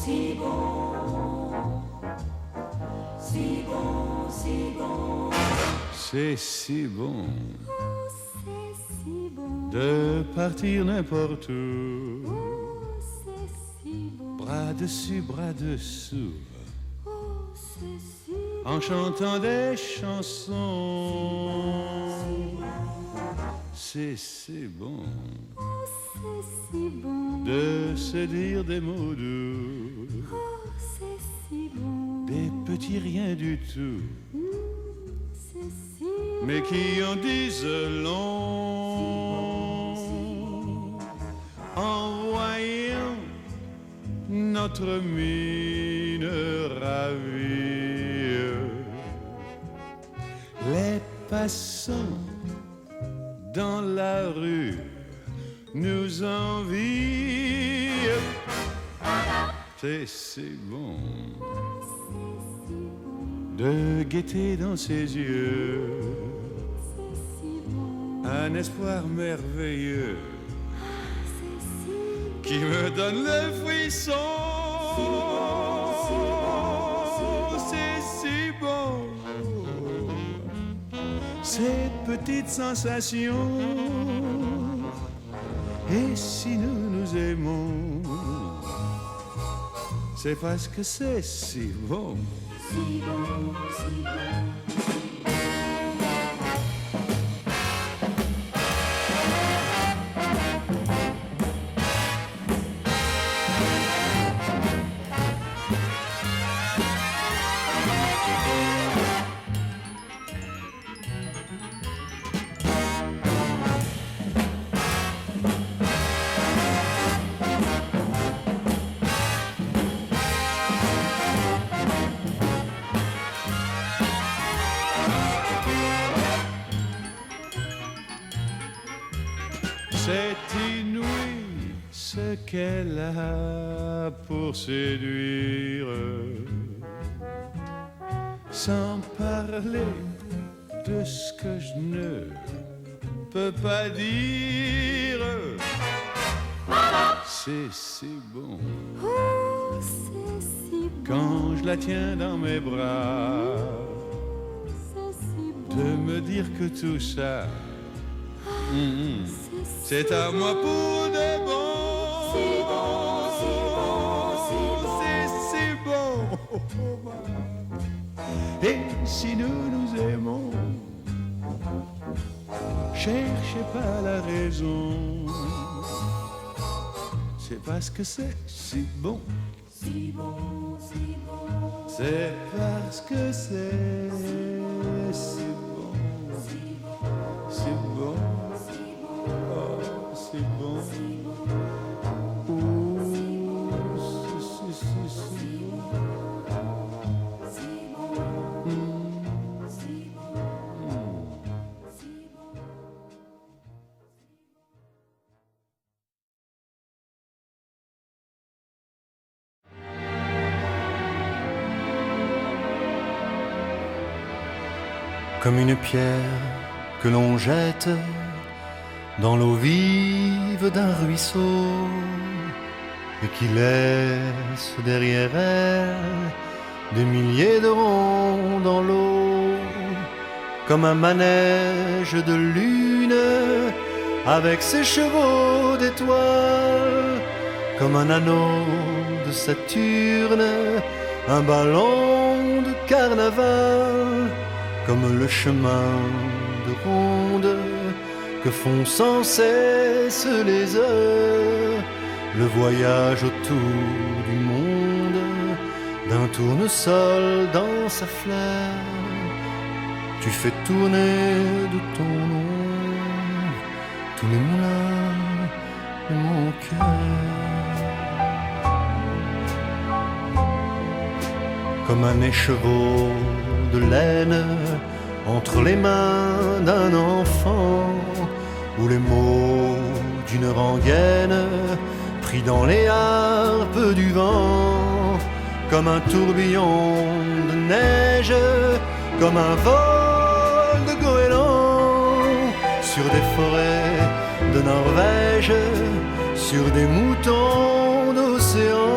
si bon, si bon, si bon. C'est si bon Oh, c'est si bon. de partir n'importe où. Oh, c'est si bon. Bras dessus, bras dessous, Oh, c'est si bon. en chantant des chansons. C'est si bon Oh, c'est si bon. de se dire des mots doux, Oh, c'est si bon. des petits riens du tout, C'est si bon. mais qui en disent long en voyant notre mine ravie. Les passants dans la rue nous envient. C'est si bon de guetter dans ses yeux un espoir merveilleux qui me donne le frisson. C'est si bon, ces petites sensations. Et si nous nous aimons, c'est parce que c'est si bon. Si bon, si bon. C'est inouï ce qu'elle a pour séduire, sans parler de ce que je ne peux pas dire. C'est si bon Oh, c'est si bon. quand je la tiens dans mes bras, C'est si bon. de me dire que tout ça, c'est à moi pour de bon. Si bon, si bon, si bon. C'est si bon. Et si nous nous aimons, cherchez pas la raison. C'est parce que c'est si bon. Si bon, si bon. C'est parce que c'est si bon. Si bon. Oh, c'est bon. Oh, c'est bon. Comme une pierre que l'on jette dans l'eau vive d'un ruisseau et qui laisse derrière elle des milliers de ronds dans l'eau, comme un manège de lune avec ses chevaux d'étoiles, comme un anneau de Saturne, un ballon de carnaval, comme le chemin de ronde que font sans cesse les heures, le voyage autour du monde d'un tournesol dans sa fleur. Tu fais tourner de ton nom tous les moulins de mon cœur. Comme un écheveau de laine entre les mains d'un enfant, ou les mots d'une rengaine pris dans les harpes du vent, comme un tourbillon de neige, comme un vol de goéland sur des forêts de Norvège, sur des moutons d'océan,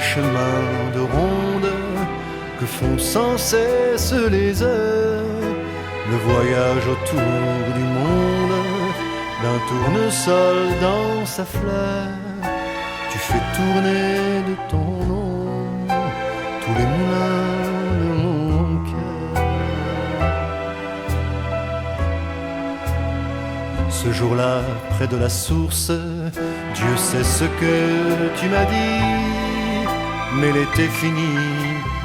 chemin de ronde que font sans cesse les heures, le voyage autour du monde d'un tournesol dans sa fleur. Tu fais tourner de ton nom tous les moulins de mon cœur. Ce jour-là, près de la source, Dieu sait ce que tu m'as dit, mais l'été fini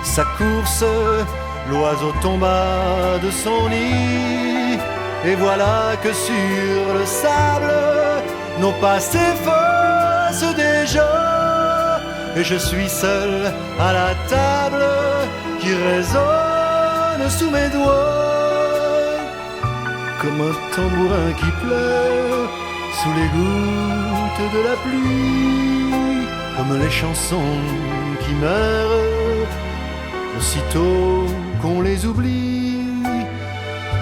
sa course, l'oiseau tomba de son nid, et voilà que sur le sable nos pas s'effacent déjà, et je suis seul à la table qui résonne sous mes doigts, comme un tambourin qui pleure sous les gouttes de la pluie, comme les chansons qui meurent aussitôt qu'on les oublie,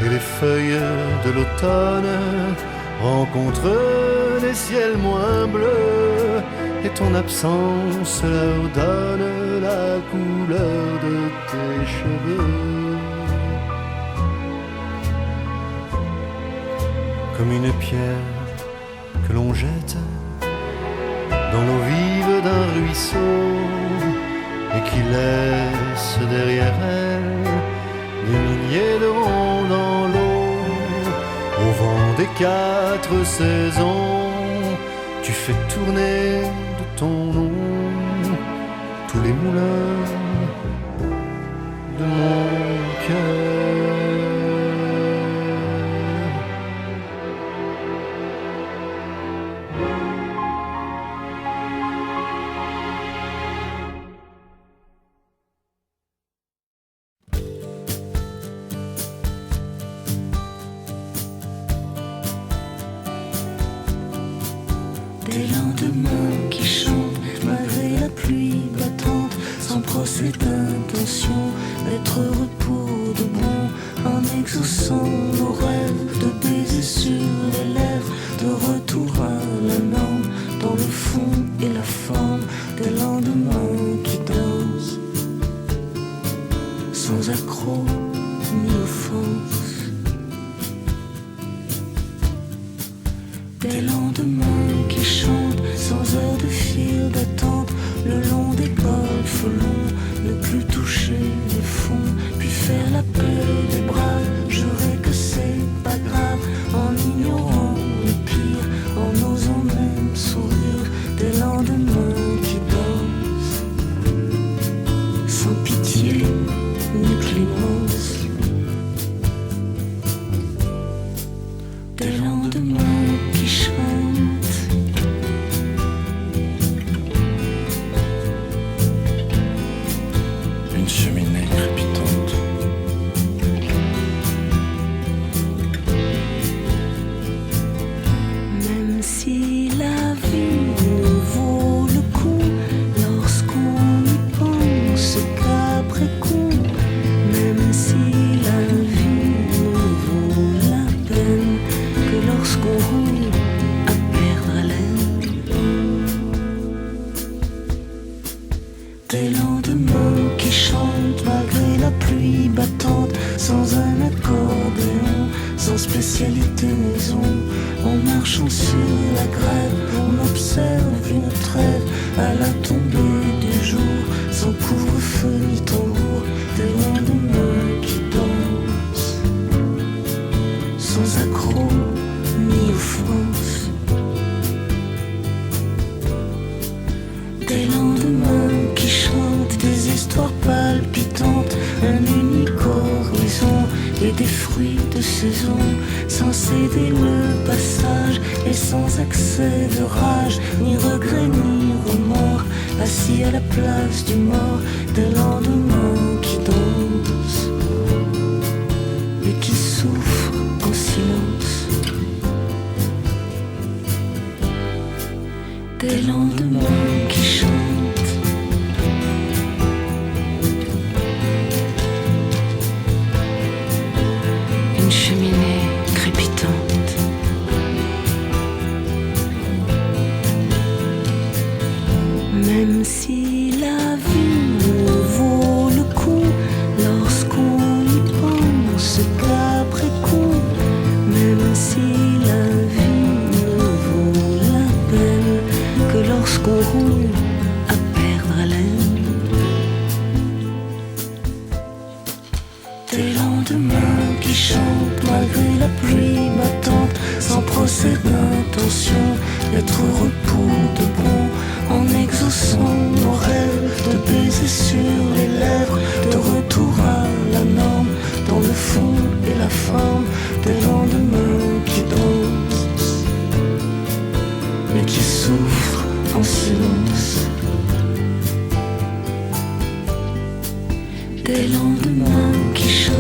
et les feuilles de l'automne rencontrent des ciels moins bleus, et ton absence leur donne la couleur de tes cheveux. Comme une pierre que l'on jette dans l'eau vive d'un ruisseau, et qui laisse derrière elle des milliers de ronds dans l'eau. Au vent des 4 saisons, tu fais tourner de ton nom tous les moulins de mon cœur. Des lendemains qui chantent malgré la pluie battante, sans procès d'intention d'être heureux pour de bon, en exaucant nos rêves de baisers sur les lèvres, de retour à la norme dans le fond et la forme. Des lendemains qui dansent sans accroc ni offense. Des lendemains qui chantent sans heure de fil d'attente, le long des golfes longs, ne plus toucher les fonds, puis faire la paix des braves, jurer que c'est pas grave, en ignorant le pire, en osant même sourire. Des lendemains qui dansent sans pitié ni clémence. Des lendemains qui chantent une cheminée crépitante, même si la vie ne vaut le coup lorsqu'on n'y pense qu'après coup, même si la vie ne vaut la peine que lorsqu'on roule à perdre haleine. Des lendemains qui chantent malgré la pluie battante, sans un accordéon, sans spécialité maison, en marchant sur la grève, on observe une trêve à la tombée du jour, sans couvre-feu ni tambour. Des lendemains qui dansent sans accroc ni offense. Des lendemains qui chantent des histoires palpitantes, un unique horizon et des fruits de saison, sans céder le passage et sans accès de rage, ni regret ni remords, assis à la place du mort. Des lendemains qui dansent et qui souffrent en silence. Des lendemains qui chantent une cheminée crépitante. Même si la qu'on roule à perdre haleine. Des lendemains qui chantent malgré la pluie battante, sans procès d'intention d'être heureux pour de bon, en exaucant nos rêves de baisers sur les lèvres, de retour à la norme, dans le fond et la forme. Des lendemains qui dansent, mais qui souffrent en silence. Des lendemains qui chantent.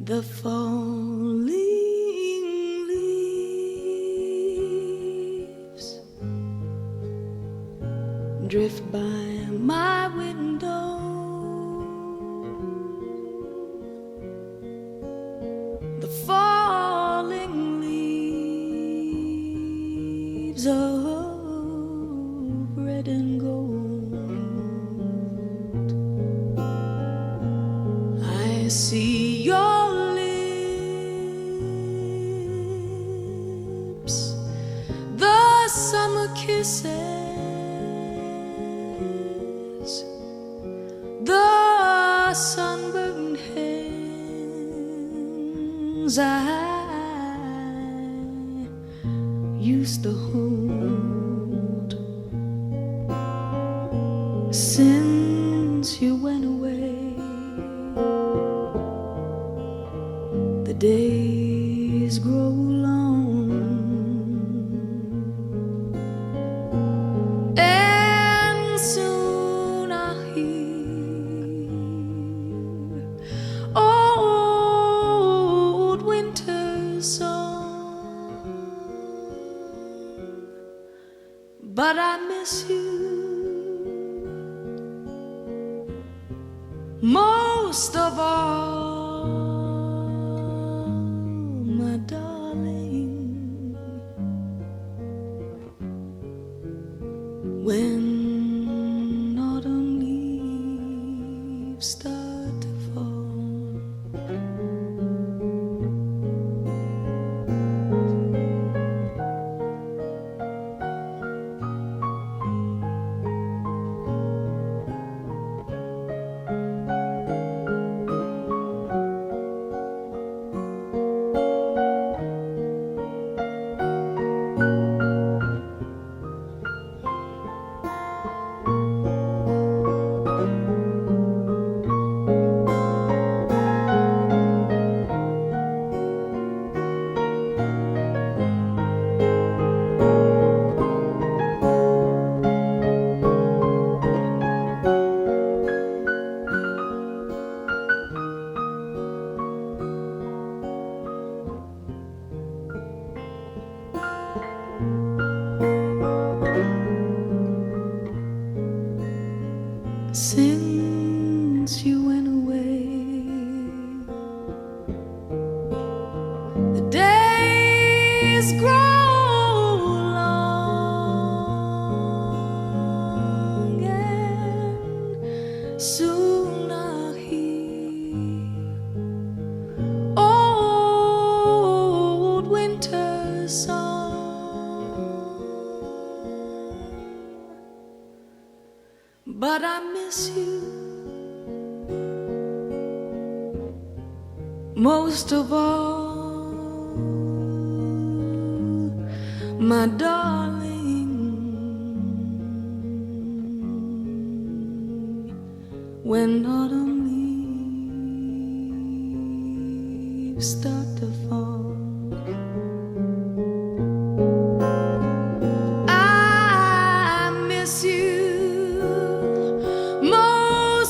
The falling leaves drift by my window. The falling leaves of red and gold. I see your summer kisses, the sunburned hands I used to hold. Since you went away, the days grow long. But I miss you most of all, my darling. When autumn leaves start to fall, since you went away, the days grow long, and soon I'll hear old winter's song. But I miss you most of all, my darling. When autumn leaves start to fall, I miss you most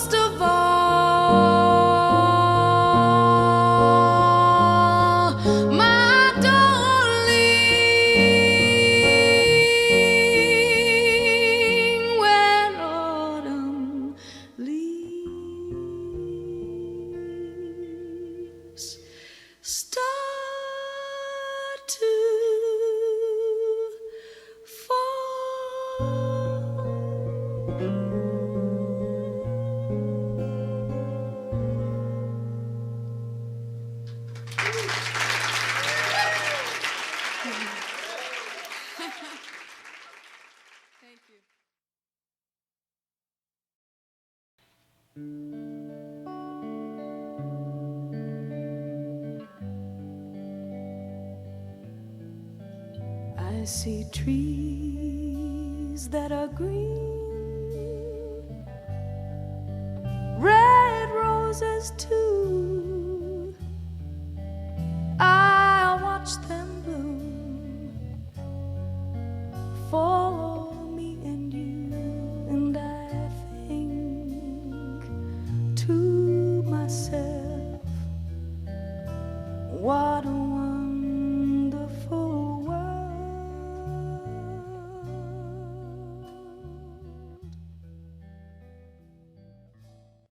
I see trees that are green, red roses too. I watch them bloom for me and you, and I think to myself, what a